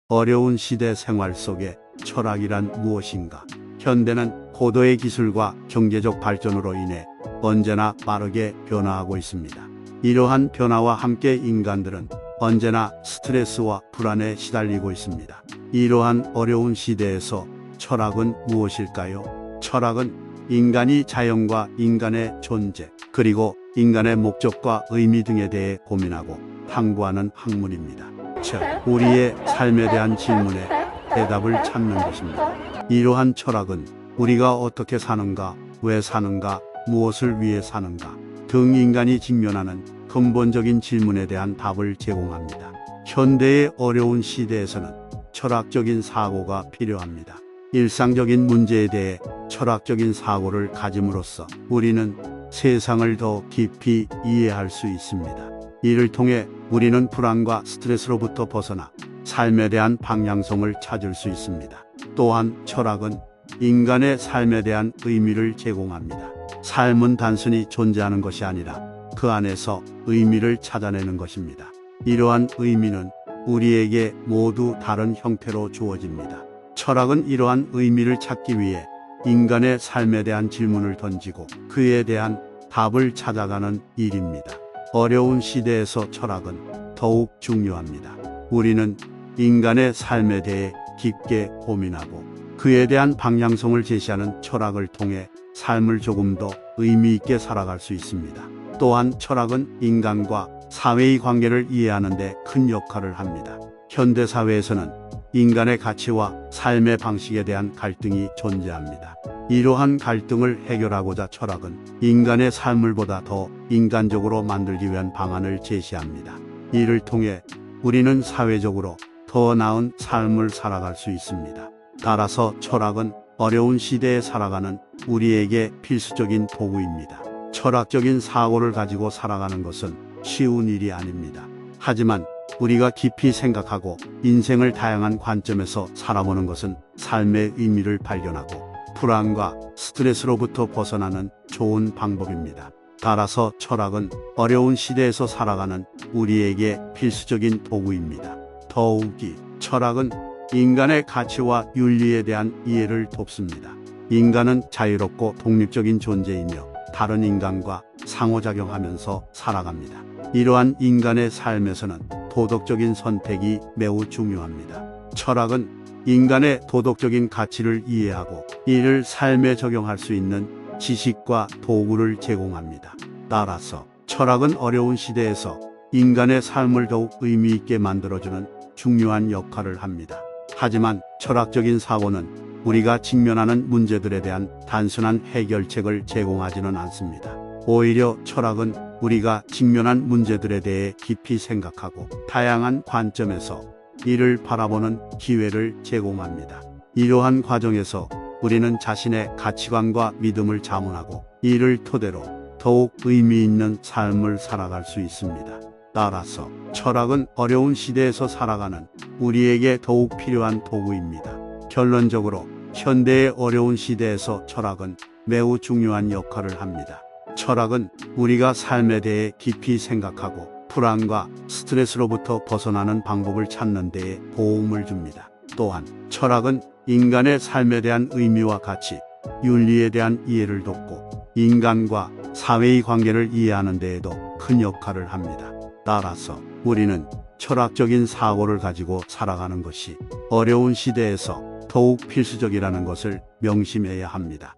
어려운 시대 생활 속에 철학이란 무엇인가? 현대는 고도의 기술과 경제적 발전으로 인해 언제나 빠르게 변화하고 있습니다. 이러한 변화와 함께 인간들은 언제나 스트레스와 불안에 시달리고 있습니다. 이러한 어려운 시대에서 철학은 무엇일까요? 철학은 인간이 자연과 인간의 존재, 그리고 인간의 목적과 의미 등에 대해 고민하고 탐구하는 학문입니다. 즉, 우리의 삶에 대한 질문에 대답을 찾는 것입니다. 이러한 철학은 우리가 어떻게 사는가, 왜 사는가, 무엇을 위해 사는가 등 인간이 직면하는 근본적인 질문에 대한 답을 제공합니다. 현대의 어려운 시대에서는 철학적인 사고가 필요합니다. 일상적인 문제에 대해 철학적인 사고를 가짐으로써 우리는 세상을 더 깊이 이해할 수 있습니다. 이를 통해 우리는 불안과 스트레스로부터 벗어나 삶에 대한 방향성을 찾을 수 있습니다. 또한 철학은 인간의 삶에 대한 의미를 제공합니다. 삶은 단순히 존재하는 것이 아니라 그 안에서 의미를 찾아내는 것입니다. 이러한 의미는 우리에게 모두 다른 형태로 주어집니다. 철학은 이러한 의미를 찾기 위해 인간의 삶에 대한 질문을 던지고 그에 대한 답을 찾아가는 일입니다. 어려운 시대에서 철학은 더욱 중요합니다. 우리는 인간의 삶에 대해 깊게 고민하고 그에 대한 방향성을 제시하는 철학을 통해 삶을 조금 더 의미 있게 살아갈 수 있습니다. 또한 철학은 인간과 사회의 관계를 이해하는 데 큰 역할을 합니다. 현대 사회에서는 인간의 가치와 삶의 방식에 대한 갈등이 존재합니다. 이러한 갈등을 해결하고자 철학은 인간의 삶을 보다 더 인간적으로 만들기 위한 방안을 제시합니다. 이를 통해 우리는 사회적으로 더 나은 삶을 살아갈 수 있습니다. 따라서 철학은 어려운 시대에 살아가는 우리에게 필수적인 도구입니다. 철학적인 사고를 가지고 살아가는 것은 쉬운 일이 아닙니다. 하지만 우리가 깊이 생각하고 인생을 다양한 관점에서 살아보는 것은 삶의 의미를 발견하고 불안과 스트레스로부터 벗어나는 좋은 방법입니다. 따라서 철학은 어려운 시대에서 살아가는 우리에게 필수적인 도구입니다. 더욱이 철학은 인간의 가치와 윤리에 대한 이해를 돕습니다. 인간은 자유롭고 독립적인 존재이며 다른 인간과 상호작용하면서 살아갑니다. 이러한 인간의 삶에서는 도덕적인 선택이 매우 중요합니다. 철학은 인간의 도덕적인 가치를 이해하고 이를 삶에 적용할 수 있는 지식과 도구를 제공합니다. 따라서 철학은 어려운 시대에서 인간의 삶을 더욱 의미 있게 만들어주는 중요한 역할을 합니다. 하지만 철학적인 사고는 우리가 직면하는 문제들에 대한 단순한 해결책을 제공하지는 않습니다. 오히려 철학은 우리가 직면한 문제들에 대해 깊이 생각하고 다양한 관점에서 이를 바라보는 기회를 제공합니다. 이러한 과정에서 우리는 자신의 가치관과 믿음을 자문하고 이를 토대로 더욱 의미 있는 삶을 살아갈 수 있습니다. 따라서 철학은 어려운 시대에서 살아가는 우리에게 더욱 필요한 도구입니다. 결론적으로 현대의 어려운 시대에서 철학은 매우 중요한 역할을 합니다. 철학은 우리가 삶에 대해 깊이 생각하고 불안과 스트레스로부터 벗어나는 방법을 찾는 데에 도움을 줍니다. 또한 철학은 인간의 삶에 대한 의미와 가치, 윤리에 대한 이해를 돕고 인간과 사회의 관계를 이해하는 데에도 큰 역할을 합니다. 따라서 우리는 철학적인 사고를 가지고 살아가는 것이 어려운 시대에서 더욱 필수적이라는 것을 명심해야 합니다.